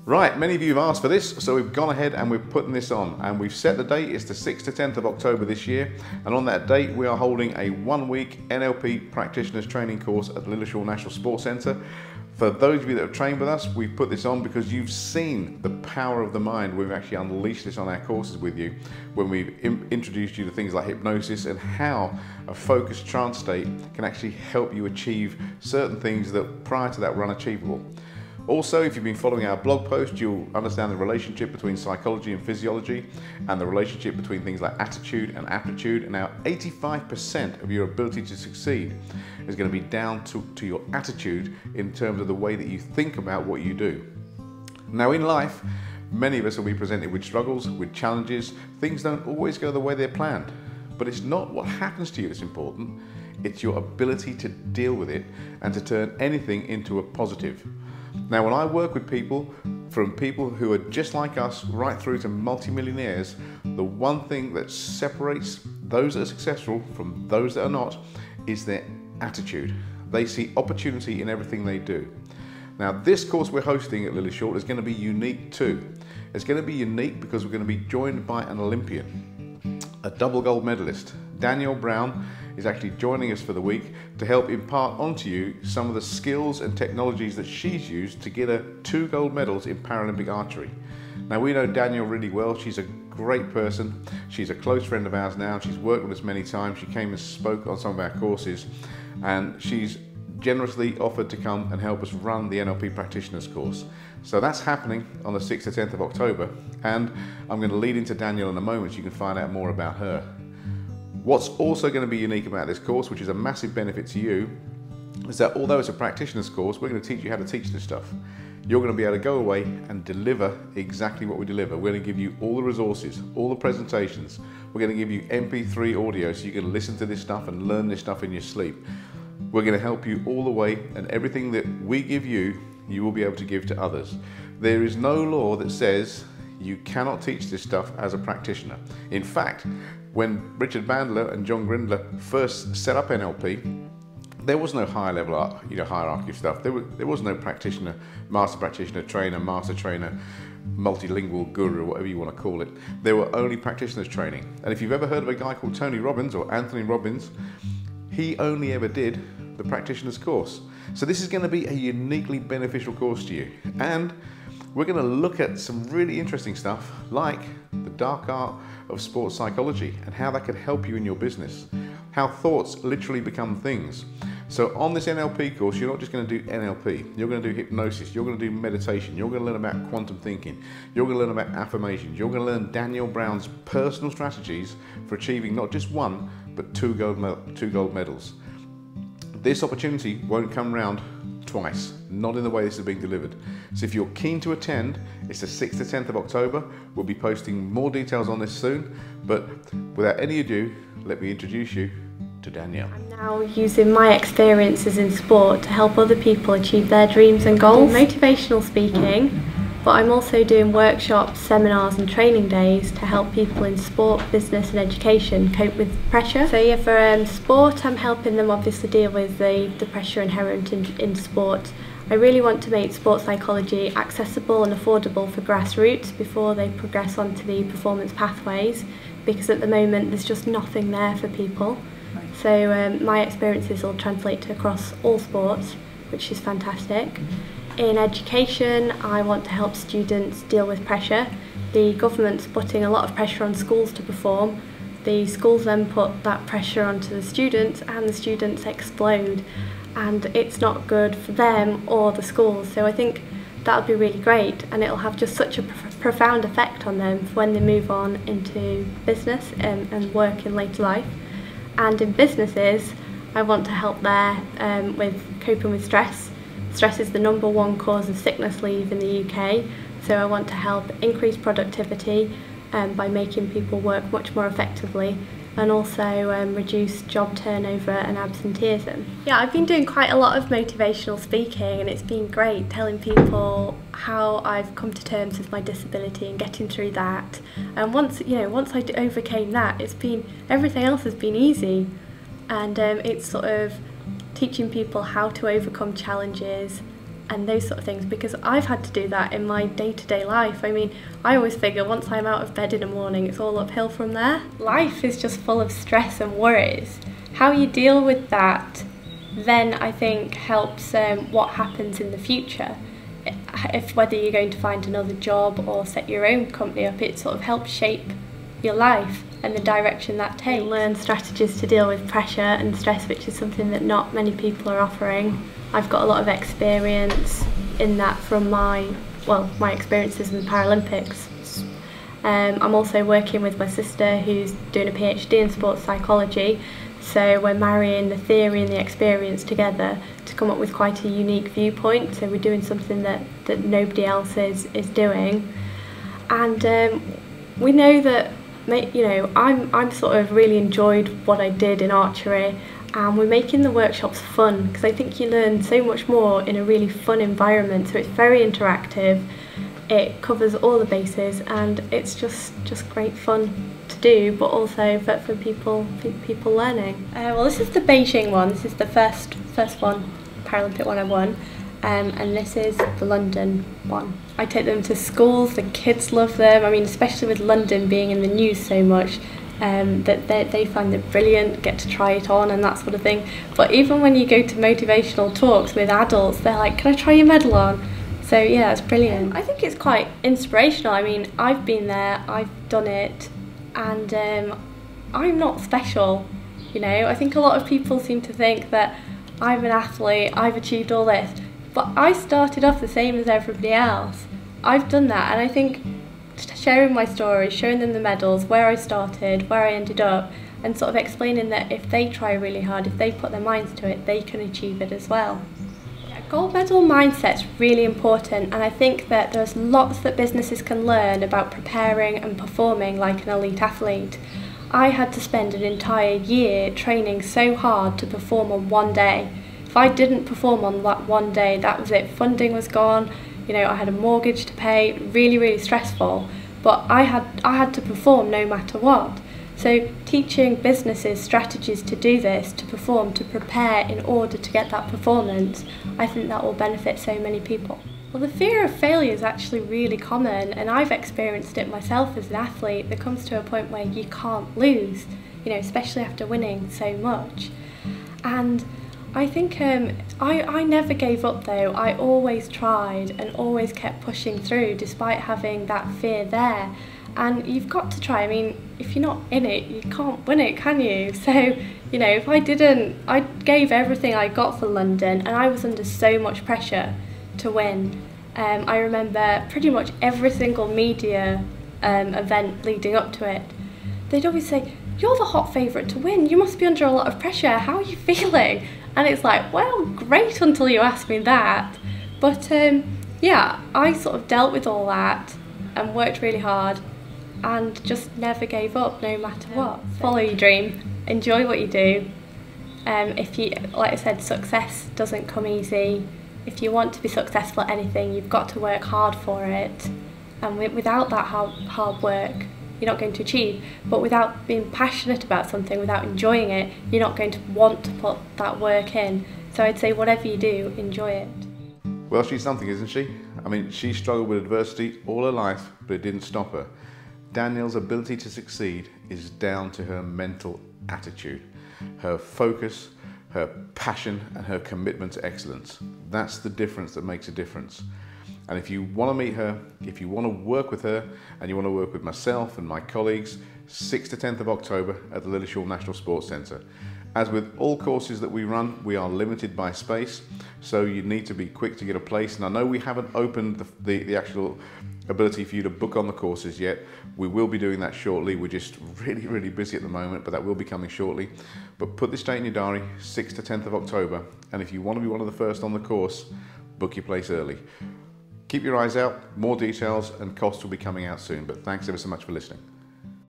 Right, many of you have asked for this, so we've gone ahead and we're putting this on, and we've set the date. It's the 6th to 10th of October this year, and on that date we are holding a 1-week NLP practitioners training course at Lilleshall National Sports Centre. For those of you that have trained with us, we've put this on because you've seen the power of the mind. We've actually unleashed this on our courses with you when we've introduced you to things like hypnosis and how a focused trance state can actually help you achieve certain things that prior to that were unachievable. Also, if you've been following our blog post, you'll understand the relationship between psychology and physiology and the relationship between things like attitude and aptitude. And now 85% of your ability to succeed is going to be down to your attitude in terms of the way that you think about what you do. Now in life, many of us will be presented with struggles, with challenges. Things don't always go the way they're planned. But it's not what happens to you that's important, it's your ability to deal with it and to turn anything into a positive. Now, when I work with people, from people who are just like us right through to multimillionaires, the one thing that separates those that are successful from those that are not is their attitude. They see opportunity in everything they do. Now, this course we're hosting at Lilleshall is going to be unique too. It's going to be unique because we're going to be joined by an Olympian, a double gold medalist. Danielle Brown is actually joining us for the week to help impart onto you some of the skills and technologies that she's used to get her 2 gold medals in Paralympic archery. Now, we know Danielle really well. She's a great person. She's a close friend of ours now. She's worked with us many times. She came and spoke on some of our courses, and she's generously offered to come and help us run the NLP practitioners course. So that's happening on the 6th to 10th of October, and I'm going to lead into Danielle in a moment so you can find out more about her. What's also going to be unique about this course, which is a massive benefit to you, is that although it's a practitioner's course, we're going to teach you how to teach this stuff. You're going to be able to go away and deliver exactly what we deliver. We're going to give you all the resources, all the presentations. We're going to give you MP3 audio so you can listen to this stuff and learn this stuff in your sleep. We're going to help you all the way, and everything that we give you, you will be able to give to others. There is no law that says you cannot teach this stuff as a practitioner. In fact, when Richard Bandler and John Grindler first set up NLP, there was no higher level hierarchy of stuff. There was no practitioner, master practitioner, trainer, master trainer, multilingual guru, whatever you want to call it. There were only practitioners training. And if you've ever heard of a guy called Tony Robbins or Anthony Robbins, he only ever did the practitioner's course. So this is going to be a uniquely beneficial course to you. And we're going to look at some really interesting stuff like the dark art of sports psychology and how that can help you in your business, how thoughts literally become things. So on this NLP course, you're not just going to do NLP, you're going to do hypnosis, you're going to do meditation, you're going to learn about quantum thinking, you're going to learn about affirmations, you're going to learn Danielle Brown's personal strategies for achieving not just 1, but 2 gold medals. This opportunity won't come round twice, not in the way this is being delivered. So if you're keen to attend, it's the 6th to 10th of October. We'll be posting more details on this soon, but without any ado, let me introduce you to Danielle. I'm now using my experiences in sport to help other people achieve their dreams and goals. Motivational speaking, but I'm also doing workshops, seminars and training days to help people in sport, business and education cope with pressure. So yeah, for sport, I'm helping them obviously deal with the pressure inherent in sport. I really want to make sports psychology accessible and affordable for grassroots before they progress onto the performance pathways, because at the moment there's just nothing there for people. So my experiences will translate across all sports, which is fantastic. In education, I want to help students deal with pressure. The government's putting a lot of pressure on schools to perform. The schools then put that pressure onto the students and the students explode, and it's not good for them or the schools. So I think that'll be really great, and it'll have just such a profound effect on them when they move on into business and work in later life. And in businesses, I want to help there with coping with stress. Stress is the #1 cause of sickness leave in the UK, so I want to help increase productivity by making people work much more effectively, and also reduce job turnover and absenteeism. Yeah, I've been doing quite a lot of motivational speaking, and it's been great telling people how I've come to terms with my disability and getting through that. And once I overcame that, everything else has been easy, and it's sort of teaching people how to overcome challenges and those sort of things, because I've had to do that in my day-to-day life. I mean, I always figure once I'm out of bed in the morning, it's all uphill from there. Life is just full of stress and worries. How you deal with that then, I think, helps what happens in the future. If whether you're going to find another job or set your own company up, it sort of helps shape your life and the direction that takes. You learn strategies to deal with pressure and stress, which is something that not many people are offering. I've got a lot of experience in that from my experiences in the Paralympics. I'm also working with my sister who's doing a PhD in sports psychology, so we're marrying the theory and the experience together to come up with quite a unique viewpoint. So we're doing something that nobody else is doing, and we know that, you know, I'm sort of really enjoyed what I did in archery. And we're making the workshops fun, because I think you learn so much more in a really fun environment. So it's very interactive, it covers all the bases, and it's just great fun to do, but also for people learning. Well, this is the Beijing one. This is the first one, Paralympic one I won, and this is the London one. I take them to schools, the kids love them. I mean, especially with London being in the news so much, that they find it brilliant, get to try it on and that sort of thing. But even when you go to motivational talks with adults, they're like, can I try your medal on? So yeah, it's brilliant. I think it's quite inspirational. I mean, I've been there, I've done it, and I'm not special, you know. I think a lot of people seem to think that I'm an athlete, I've achieved all this, but I started off the same as everybody else. I've done that, and I think sharing my story, showing them the medals, where I started, where I ended up, and sort of explaining that if they try really hard, if they put their minds to it, they can achieve it as well. Gold medal mindset's really important, and I think that there's lots that businesses can learn about preparing and performing like an elite athlete. I had to spend an entire year training so hard to perform on one day. If I didn't perform on that one day, that was it. Funding was gone, you know, I had a mortgage to pay, really stressful, but I had to perform no matter what. So teaching businesses strategies to do this, to perform, to prepare in order to get that performance, I think that will benefit so many people. Well, the fear of failure is actually really common, and I've experienced it myself as an athlete. There comes to a point where you can't lose, you know, especially after winning so much. And I think I never gave up though. I always tried and always kept pushing through despite having that fear there. And you've got to try. I mean, if you're not in it, you can't win it, can you? So, you know, if I gave everything I got for London, and I was under so much pressure to win. I remember pretty much every single media event leading up to it, they'd always say, you're the hot favourite to win, you must be under a lot of pressure, how are you feeling? And it's like, well, great until you ask me that. But yeah, I sort of dealt with all that and worked really hard and just never gave up no matter what. Follow your dream, enjoy what you do. If you, like I said, success doesn't come easy. If you want to be successful at anything, you've got to work hard for it. And without that hard work, you're not going to achieve. But without being passionate about something, without enjoying it, you're not going to want to put that work in. So I'd say whatever you do, enjoy it. Well, she's something, isn't she? I mean, she struggled with adversity all her life, but it didn't stop her. Danielle's ability to succeed is down to her mental attitude, her focus, her passion, and her commitment to excellence. That's the difference that makes a difference. And if you want to meet her, if you want to work with her, and you want to work with myself and my colleagues, 6th to 10th of October at the Lilleshall National Sports Centre. As with all courses that we run, we are limited by space, so you need to be quick to get a place. And I know we haven't opened the actual ability for you to book on the courses yet. We will be doing that shortly. We're just really busy at the moment, but that will be coming shortly. But put this date in your diary, 6th to 10th of October, and if you want to be one of the first on the course, book your place early. Keep your eyes out, more details and costs will be coming out soon, but thanks ever so much for listening.